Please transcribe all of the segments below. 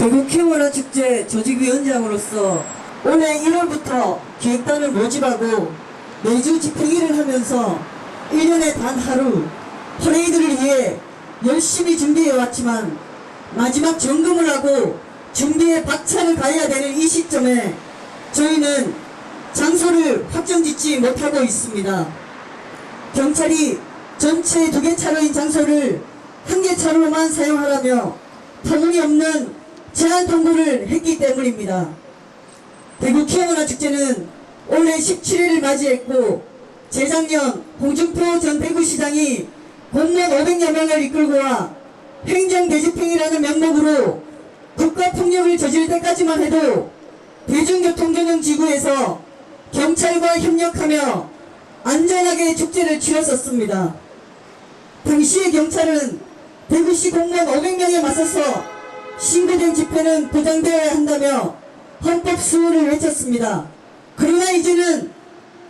대구 키워라 축제 조직위원장으로서 올해 1월부터 기획단을 모집하고 매주 집행일을 하면서 1년에 단 하루 퍼레이드를 위해 열심히 준비해왔지만 마지막 점검을 하고 준비에 박차를 가해야 되는 이 시점에 저희는 장소를 확정짓지 못하고 있습니다. 경찰이 전체 2개 차로인 장소를 1개 차로로만 사용하라며 터무니없는 제한 통보를 했기 때문입니다. 대구 키워라 축제는 올해 17일을 맞이했고 재작년 홍준표 전 대구시장이 공무원 500여 명을 이끌고 와 행정대집행이라는 명목으로 국가폭력을 저질 때까지만 해도 대중교통전용지구에서 경찰과 협력하며 안전하게 축제를 치렀었습니다. 당시의 경찰은 대구시 공무원 500명에 맞서서 신고된 집회는 보장되어야 한다며 헌법 수호를 외쳤습니다. 그러나 이제는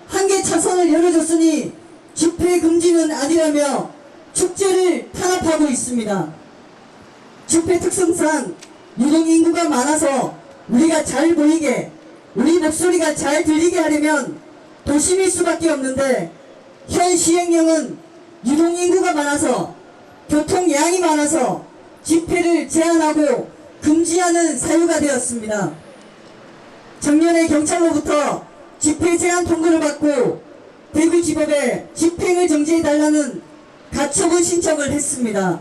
1개 차선을 열어줬으니 집회 금지는 아니라며 축제를 탄압하고 있습니다. 집회 특성상 유동인구가 많아서 우리가 잘 보이게, 우리 목소리가 잘 들리게 하려면 도심일 수밖에 없는데 현 시행령은 유동인구가 많아서 교통량이 많아서 집회를 제한하고 금지하는 사유가 되었습니다. 작년에 경찰로부터 집회 제한 통보를 받고 대구지법에 집행을 정지해달라는 가처분 신청을 했습니다.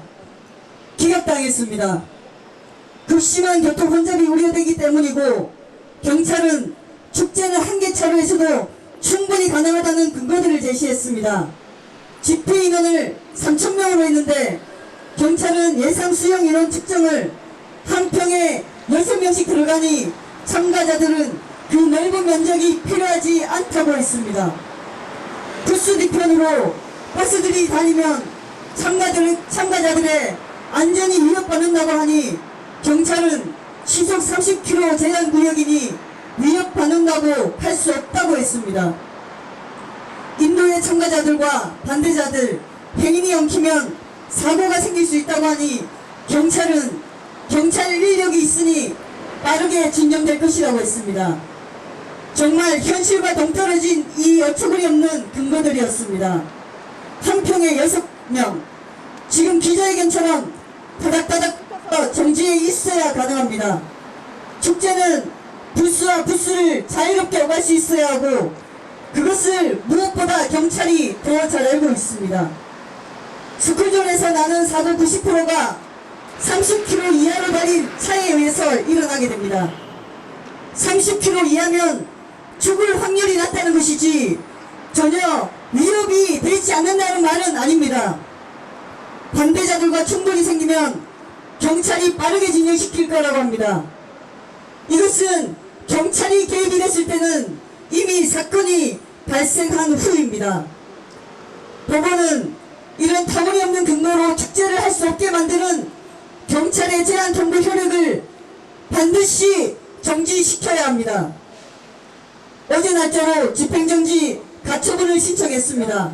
기각당했습니다. 극심한 교통 혼잡이 우려되기 때문이고 경찰은 축제는 1개 차로에서도 충분히 가능하다는 근거들을 제시했습니다. 집회 인원을 3,000명으로 했는데 경찰은 예상 수용 인원 측정을 한 평에 6명씩 들어가니 참가자들은 그 넓은 면적이 필요하지 않다고 했습니다. 부스 뒤편으로 버스들이 다니면 참가자들의 안전이 위협받는다고 하니 경찰은 시속 30km 제한 구역이니 위협받는다고 할 수 없다고 했습니다. 인도의 참가자들과 반대자들 행인이 엉키면 사고가 생길 수 있다고 하니 경찰은 경찰 인력이 있으니 빠르게 진정될 것이라고 했습니다. 정말 현실과 동떨어진 이 어처구니 없는 근거들이었습니다. 한 평에 6명, 지금 기자회견처럼 다닥다닥 정지해 있어야 가능합니다. 축제는 부스와 부스를 자유롭게 오갈 수 있어야 하고 그것을 무엇보다 경찰이 더 잘 알고 있습니다. 스쿨존에서 나는 사고 90%가 30km 이하로 달린 차에 의해서 일어나게 됩니다. 30km 이하면 죽을 확률이 낮다는 것이지 전혀 위협이 되지 않는다는 말은 아닙니다. 반대자들과 충돌이 생기면 경찰이 빠르게 진정시킬 거라고 합니다. 이것은 경찰이 개입이 됐을 때는 이미 사건이 발생한 후입니다. 법원은 이런 터무니없는 근거로 축제를 할 수 없게 만드는 경찰의 제한 통보 효력을 반드시 정지시켜야 합니다. 어제 날짜로 집행정지 가처분을 신청했습니다.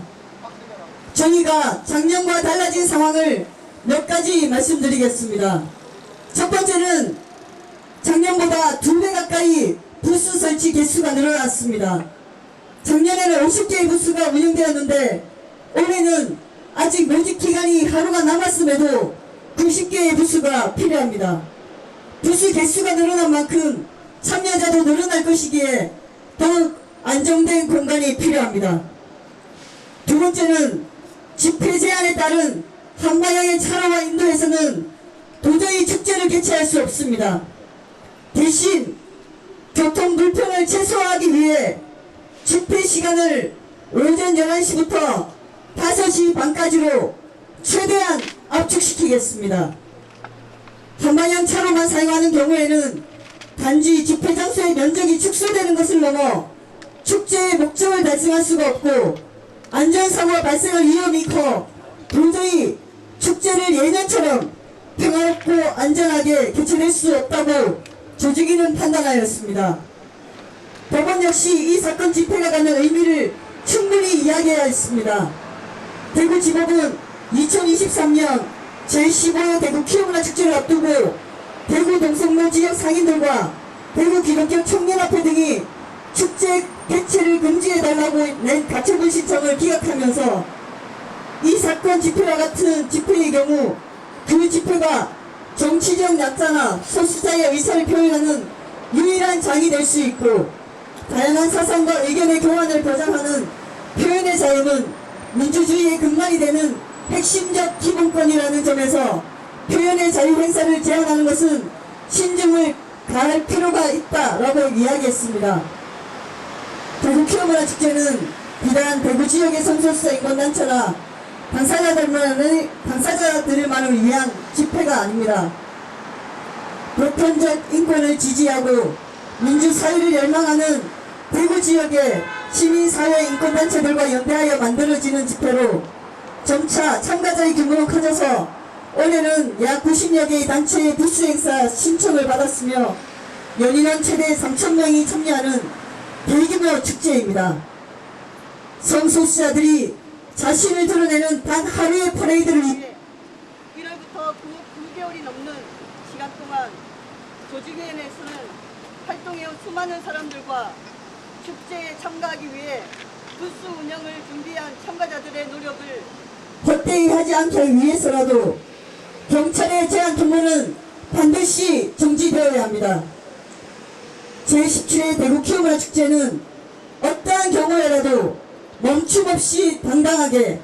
저희가 작년과 달라진 상황을 몇 가지 말씀드리겠습니다. 첫 번째는 작년보다 2배 가까이 부스 설치 개수가 늘어났습니다. 작년에는 50개의 부스가 운영되었는데 올해는 아직 모집 기간이 하루가 남았음에도 90개의 부스가 필요합니다. 부스 개수가 늘어난 만큼 참여자도 늘어날 것이기에 더욱 안정된 공간이 필요합니다. 두 번째는 집회 제한에 따른 한방향의 차로와 인도에서는 도저히 축제를 개최할 수 없습니다. 대신 교통 불편을 최소화하기 위해 집회 시간을 오전 11시부터 5시 반까지로 최대한 압축시키겠습니다. 한방향 차로만 사용하는 경우에는 단지 집회 장소의 면적이 축소되는 것을 넘어 축제의 목적을 달성할 수가 없고 안전사고가 발생할 위험이 커 도저히 축제를 예년처럼 평화롭고 안전하게 개최될 수 없다고 조직위는 판단하였습니다. 법원 역시 이 사건 집회가 갖는 의미를 충분히 이야기해야 했습니다. 대구지법은 2023년 제15회 대구 키워라 축제를 앞두고 대구 동성로 지역 상인들과 대구 기독교 청년협회 등이 축제 개최를 금지해달라고 낸 가처분 신청을 기각하면서 이 사건 집회와 같은 집회의 경우 그 집회가 정치적 약자나 소수자의 의사를 표현하는 유일한 장이 될 수 있고 다양한 사상과 의견의 교환을 보장하는 표현의 자유는 민주주의의 근간이 되는 핵심적 기본권이라는 점에서 표현의 자유 행사를 제한하는 것은 신중을 가할 필요가 있다라고 이야기했습니다. 대구 퀴어문화축제는 비단 대구 지역의 성소수자 인권단체나 당사자들만을 위한 집회가 아닙니다. 보편적 인권을 지지하고 민주사회를 열망하는 대구 지역의 시민사회 인권단체들과 연대하여 만들어지는 집회로 점차 참가자의 규모는 커져서 올해는 약 90여 개의 단체의 부스 행사 신청을 받았으며 연인원 최대 3,000명이 참여하는 대규모 축제입니다. 성소수자들이 자신을 드러내는 단 하루의 퍼레이드를 위해 1월부터 9개월이 넘는 시간 동안 조직위원회에서는 활동해온 수많은 사람들과 축제에 참가하기 위해 부스 운영을 준비한 참가자들의 노력을 헛되이 하지 않기 위해서라도 경찰의 제한 통로는 반드시 정지되어야 합니다. 제17회 대구 퀴어문화축제는 어떠한 경우에라도 멈춤없이 당당하게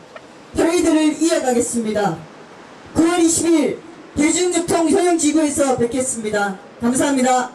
퍼레이드를 이어가겠습니다. 9월 20일 대중교통 효용지구에서 뵙겠습니다. 감사합니다.